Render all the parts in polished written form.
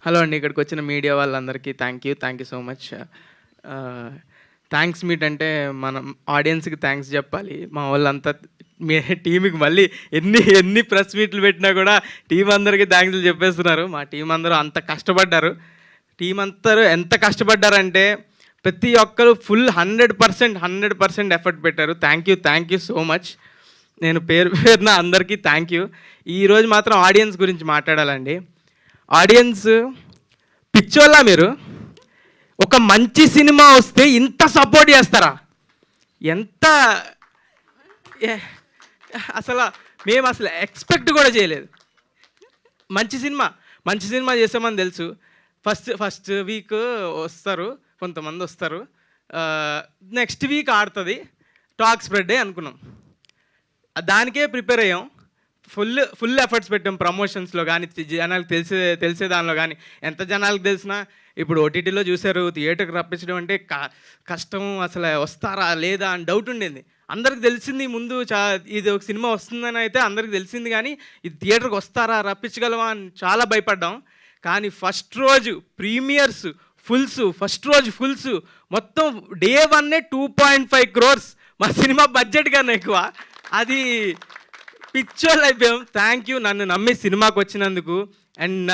Hello అండి. ఇక్కడికి వచ్చిన మీడియా వాళ్ళందరికీ thank you so much. Thanks meet అంటే మనం ఆడియన్స్కి థ్యాంక్స్ చెప్పాలి. మా వాళ్ళంతా మీ టీంకి మళ్ళీ ఎన్ని ఎన్ని ప్రెస్ మీట్లు పెట్టినా కూడా టీం అందరికీ థ్యాంక్స్లు చెప్పేస్తున్నారు. మా టీం అందరూ అంత కష్టపడ్డారు. టీం అందరూ ఎంత కష్టపడ్డారంటే ప్రతి ఒక్కరు ఫుల్ 100% ఎఫర్ట్ పెట్టారు. Thank you so much. నేను పేరు పేరున అందరికీ థ్యాంక్ యూ. ఈరోజు మాత్రం ఆడియన్స్ గురించి మాట్లాడాలండి. ఆడియన్స్ పిచ్చోళ్ళ మీరు ఒక మంచి సినిమా వస్తే ఇంత సపోర్ట్ చేస్తారా? ఎంత అసలు మేము అసలు ఎక్స్పెక్ట్ కూడా చేయలేదు. మంచి సినిమా చేసామని తెలుసు. ఫస్ట్ వీక్ వస్తారు, కొంతమంది వస్తారు, నెక్స్ట్ వీక్ ఆడుతుంది, టాక్ స్ప్రెడ్ అనుకున్నాం. దానికే ప్రిపేర్ అయ్యాం. ఫుల్ ఎఫర్ట్స్ పెట్టాం ప్రమోషన్స్లో కానీ, జనాలకు తెలిసే దానిలో కానీ. ఎంత జనాలకు తెలిసినా ఇప్పుడు ఓటీటీలో చూశారు, థియేటర్కి రప్పించడం అంటే కష్టం. అసలు వస్తారా లేదా అని డౌట్ ఉండేది. అందరికి తెలిసింది ముందు ఇది ఒక సినిమా వస్తుందని అయితే అందరికి తెలిసింది, కానీ ఇది థియేటర్కి వస్తారా, రప్పించగలవా అని చాలా భయపడ్డాం. కానీ ఫస్ట్ రోజు ప్రీమియర్స్ ఫుల్స్ మొత్తం డే 1 2.5 crores. మా సినిమా బడ్జెట్ కన్నా ఎక్కువ. అది పిక్చర్లు అయిపోయాం. థ్యాంక్ యూ నన్ను నమ్మి సినిమాకి వచ్చినందుకు. అండ్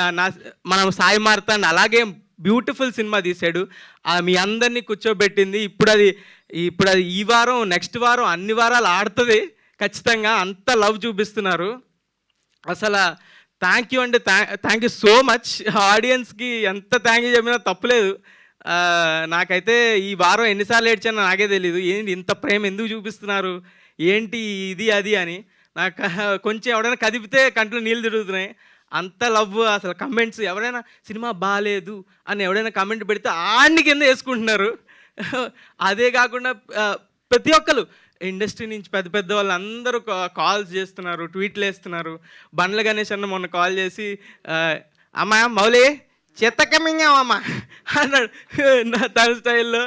మనం సాయి మార్తాండ్ అలాగే బ్యూటిఫుల్ సినిమా తీశాడు. మీ అందరినీ కూర్చోబెట్టింది. ఇప్పుడు అది ఈ వారం, నెక్స్ట్ వారం, అన్ని వారాలు ఆడుతుంది ఖచ్చితంగా. అంత లవ్ చూపిస్తున్నారు. అసలు థ్యాంక్ యూ అంటే థ్యాంక్ యూ సో మచ్. ఆడియన్స్కి ఎంత థ్యాంక్ యూ చెప్పినా తప్పులేదు. నాకైతే ఈ వారం ఎన్నిసార్లు ఏడ్చానో నాకే తెలీదు. ఏంటి ఇంత ప్రేమ ఎందుకు చూపిస్తున్నారు, ఏంటి ఇది అది అని. నాకు కొంచెం ఎవడైనా కదిపితే కంట్లో నీళ్ళు తిరుగుతున్నాయి. అంత లవ్. అసలు కమెంట్స్ ఎవరైనా సినిమా బాగాలేదు అని ఎవడైనా కమెంట్ పెడితే ఆడిని కింద వేసుకుంటున్నారు. అదే కాకుండా ప్రతి ఒక్కరు ఇండస్ట్రీ నుంచి పెద్ద వాళ్ళు అందరూ కాల్స్ చేస్తున్నారు, ట్వీట్లు వేస్తున్నారు. బండ్ల గణేష్ అన్న మొన్న కాల్ చేసి అమ్మా మౌలి చెత్తకమింగామమ్మా అన్నాడు తన స్టైల్లో.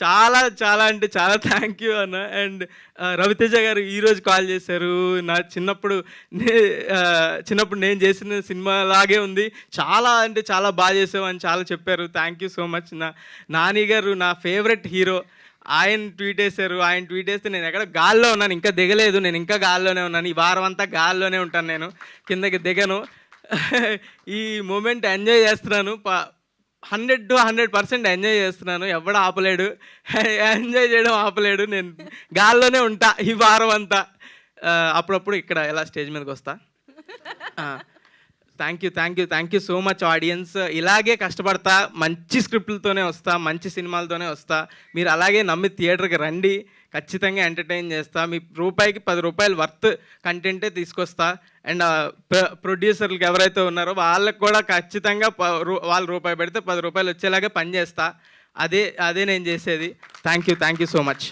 చాలా చాలా అంటే చాలా థ్యాంక్ యూ అన్న. అండ్ రవితేజ గారు ఈరోజు కాల్ చేశారు. నా చిన్నప్పుడు నేను చేసిన సినిమా లాగే ఉంది, చాలా అంటే చాలా బాగా చేసావు అని చాలా చెప్పారు. Thank you so much. Nani గారు నా ఫేవరెట్ హీరో, ఆయన ట్వీట్ వేశారు. ఆయన ట్వీట్ వేస్తే నేను ఎక్కడ గాల్లో ఉన్నాను, ఇంకా దిగలేదు. నేను ఇంకా గాల్లోనే ఉన్నాను. ఈ వారం అంతా గాల్లోనే ఉంటాను, నేను కిందకి దిగను. ఈ మూమెంట్ ఎంజాయ్ చేస్తున్నాను. 100% ఎంజాయ్ చేస్తున్నాను. ఎవడు ఆపలేడు, ఎంజాయ్ చేయడం ఆపలేడు. నేను గాల్లోనే ఉంటా ఈ వారం అంతా. అప్పుడప్పుడు ఇక్కడ ఎలా స్టేజ్ మీదకి వస్తా. Thank you so much audience. ఇలాగే కష్టపడతా, మంచి స్క్రిప్ట్లతోనే వస్తా, మంచి సినిమాలతోనే వస్తా. మీరు అలాగే నమ్మి థియేటర్కి రండి, ఖచ్చితంగా ఎంటర్టైన్ చేస్తా. మీ రూపాయికి 10 రూపాయలు వర్త్ కంటెంటే తీసుకొస్తా. అండ్ ప్రొడ్యూసర్లకు ఎవరైతే ఉన్నారో వాళ్ళకి కూడా ఖచ్చితంగా వాళ్ళు రూపాయి పెడితే 10 రూపాయలు వచ్చేలాగా పనిచేస్తా. అదే నేను చేసేది. Thank you so much.